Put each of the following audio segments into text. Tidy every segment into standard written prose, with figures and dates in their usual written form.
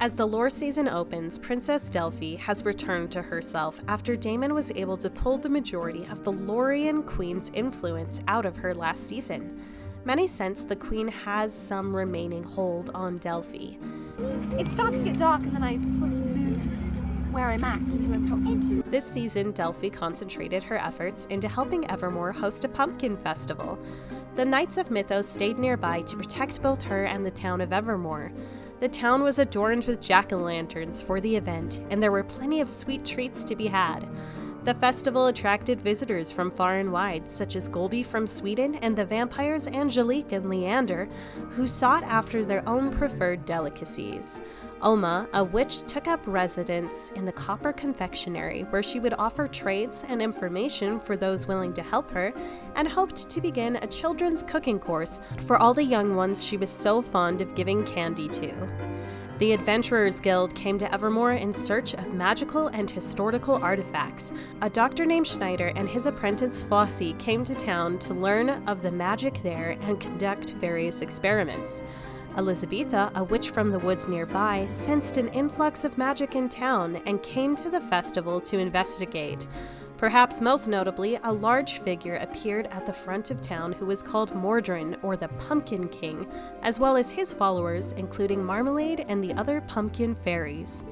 As the lore season opens, Princess Delphi has returned to herself after Damon was able to pull the majority of the Lorian Queen's influence out of her last season. Many sense the Queen has some remaining hold on Delphi. It starts to get dark and then I sort of lose where I'm at and who I'm talking to. This season, Delphi concentrated her efforts into helping Evermore host a pumpkin festival. The Knights of Mythos stayed nearby to protect both her and the town of Evermore. The town was adorned with jack-o'-lanterns for the event, and there were plenty of sweet treats to be had. The festival attracted visitors from far and wide, such as Goldie from Sweden and the vampires Angelique and Leander, who sought after their own preferred delicacies. Oma, a witch, took up residence in the Copper Confectionery, where she would offer trades and information for those willing to help her, and hoped to begin a children's cooking course for all the young ones she was so fond of giving candy to. The Adventurers Guild came to Evermore in search of magical and historical artifacts. A doctor named Schneider and his apprentice Fossey came to town to learn of the magic there and conduct various experiments. Elizabetha, a witch from the woods nearby, sensed an influx of magic in town and came to the festival to investigate. Perhaps most notably, a large figure appeared at the front of town who was called Mordrin, or the Pumpkin King, as well as his followers, including Marmalade and the other pumpkin fairies.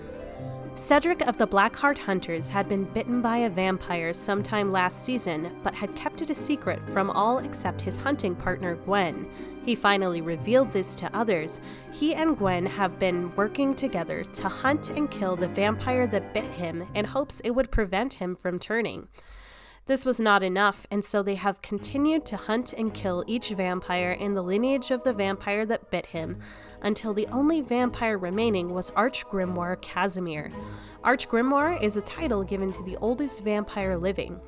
Cedric of the Blackheart Hunters had been bitten by a vampire sometime last season, but had kept it a secret from all except his hunting partner Gwen. He finally revealed this to others. He and Gwen have been working together to hunt and kill the vampire that bit him in hopes it would prevent him from turning. This was not enough, and so they have continued to hunt and kill each vampire in the lineage of the vampire that bit him, until the only vampire remaining was Archgrimoire Casimir. Archgrimoire is a title given to the oldest vampire living.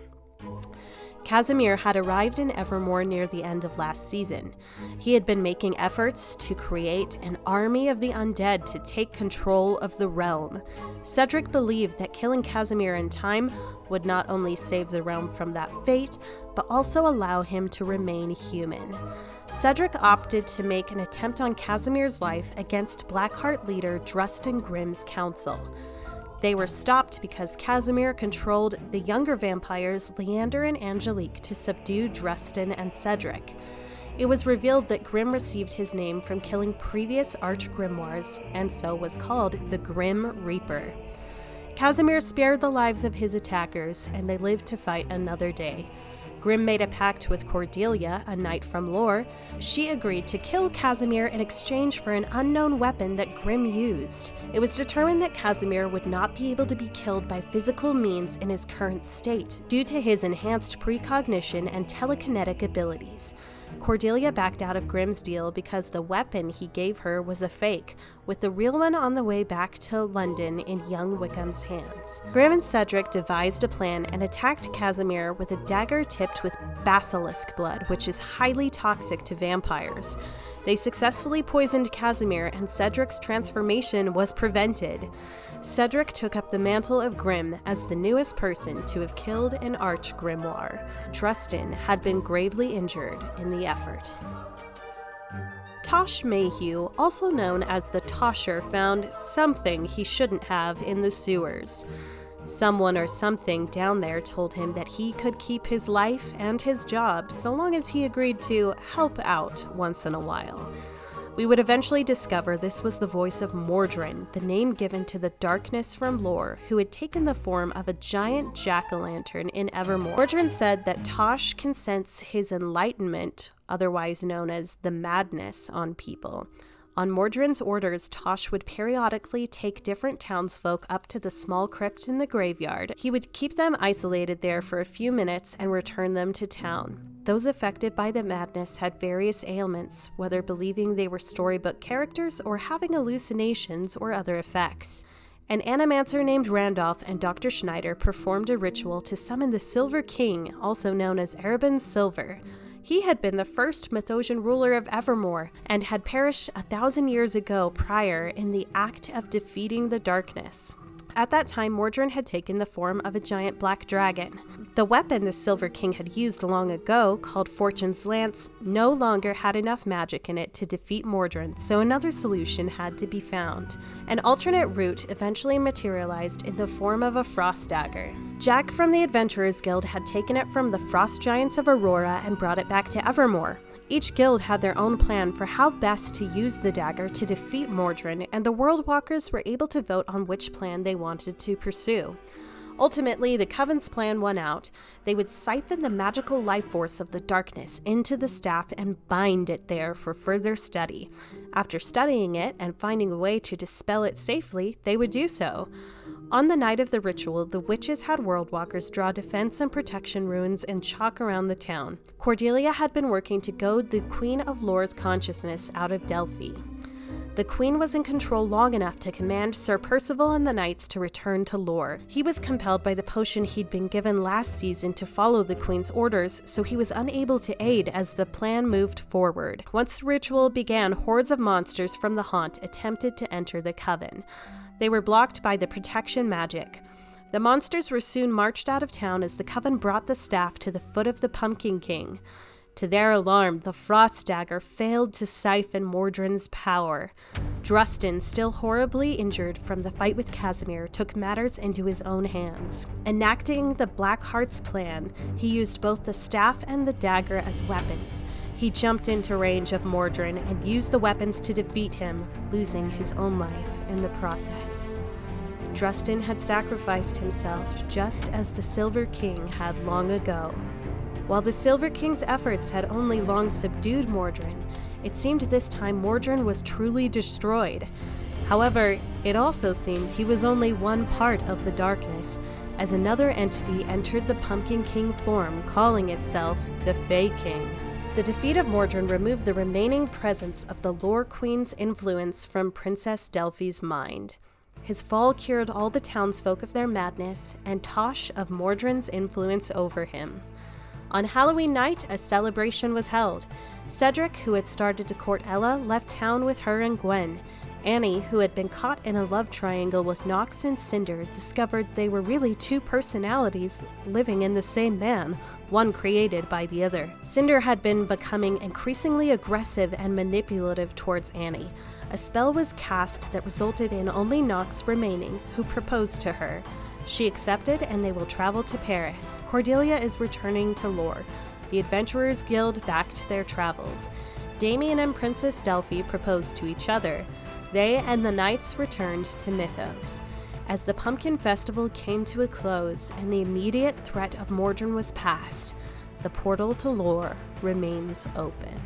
Casimir had arrived in Evermore near the end of last season. He had been making efforts to create an army of the undead to take control of the realm. Cedric believed that killing Casimir in time would not only save the realm from that fate, but also allow him to remain human. Cedric opted to make an attempt on Casimir's life against Blackheart leader Drustin Grimm's council. They were stopped because Casimir controlled the younger vampires Leander and Angelique to subdue Drustin and Cedric. It was revealed that Grimm received his name from killing previous archgrimoires and so was called the Grim Reaper. Casimir spared the lives of his attackers and they lived to fight another day. Grimm made a pact with Cordelia, a knight from Lore. She agreed to kill Casimir in exchange for an unknown weapon that Grimm used. It was determined that Casimir would not be able to be killed by physical means in his current state, due to his enhanced precognition and telekinetic abilities. Cordelia backed out of Grimm's deal because the weapon he gave her was a fake, with the real one on the way back to London in young Wickham's hands. Grimm and Cedric devised a plan and attacked Casimir with a dagger tipped with basilisk blood, which is highly toxic to vampires. They successfully poisoned Casimir and Cedric's transformation was prevented. Cedric took up the mantle of Grimm as the newest person to have killed an arch-grimoire. Drustin had been gravely injured in the effort. Tosh Mayhew, also known as the Tosher, found something he shouldn't have in the sewers. Someone or something down there told him that he could keep his life and his job so long as he agreed to help out once in a while. We would eventually discover this was the voice of Mordrin, the name given to the darkness from Lore, who had taken the form of a giant jack-o'-lantern in Evermore. Mordrin said that Tosh can sense his enlightenment, otherwise known as the madness, on people. On Mordrin's orders, Tosh would periodically take different townsfolk up to the small crypt in the graveyard. He would keep them isolated there for a few minutes and return them to town. Those affected by the madness had various ailments, whether believing they were storybook characters or having hallucinations or other effects. An animancer named Randolph and Dr. Schneider performed a ritual to summon the Silver King, also known as Erebin Silver. He had been the first Mythosian ruler of Evermore and had perished 1,000 years ago prior in the act of defeating the darkness. At that time, Mordrin had taken the form of a giant black dragon. The weapon the Silver King had used long ago, called Fortune's Lance, no longer had enough magic in it to defeat Mordrin, so another solution had to be found. An alternate route eventually materialized in the form of a frost dagger. Jack from the Adventurers Guild had taken it from the Frost Giants of Aurora and brought it back to Evermore. Each guild had their own plan for how best to use the dagger to defeat Mordrin, and the World Walkers were able to vote on which plan they wanted to pursue. Ultimately, the Coven's plan won out. They would siphon the magical life force of the darkness into the staff and bind it there for further study. After studying it and finding a way to dispel it safely, they would do so. On the night of the ritual, the witches had World Walkers draw defense and protection runes in chalk around the town. Cordelia had been working to goad the Queen of Lore's consciousness out of Delphi. The Queen was in control long enough to command Sir Percival and the Knights to return to Lore. He was compelled by the potion he'd been given last season to follow the Queen's orders, so he was unable to aid as the plan moved forward. Once the ritual began, hordes of monsters from the haunt attempted to enter the Coven. They were blocked by the protection magic. The monsters were soon marched out of town as the Coven brought the staff to the foot of the Pumpkin King. To their alarm, the Frost Dagger failed to siphon Mordrin's power. Drustin, still horribly injured from the fight with Casimir, took matters into his own hands. Enacting the Blackheart's plan, he used both the staff and the dagger as weapons. He jumped into range of Mordrin and used the weapons to defeat him, losing his own life in the process. Drustin had sacrificed himself just as the Silver King had long ago. While the Silver King's efforts had only long subdued Mordrin, it seemed this time Mordrin was truly destroyed. However, it also seemed he was only one part of the darkness, as another entity entered the Pumpkin King form, calling itself the Fey King. The defeat of Mordrin removed the remaining presence of the Lore Queen's influence from Princess Delphi's mind. His fall cured all the townsfolk of their madness, and Tosh of Mordrin's influence over him. On Halloween night, a celebration was held. Cedric, who had started to court Ella, left town with her and Gwen. Annie, who had been caught in a love triangle with Nox and Cinder, discovered they were really two personalities living in the same man, one created by the other. Cinder had been becoming increasingly aggressive and manipulative towards Annie. A spell was cast that resulted in only Nox remaining, who proposed to her. She accepted, and they will travel to Paris. Cordelia is returning to Lore. The Adventurers Guild backed their travels. Damien and Princess Delphi proposed to each other. They and the Knights returned to Mythos. As the Pumpkin Festival came to a close and the immediate threat of Mordrin was past, the portal to Lore remains open.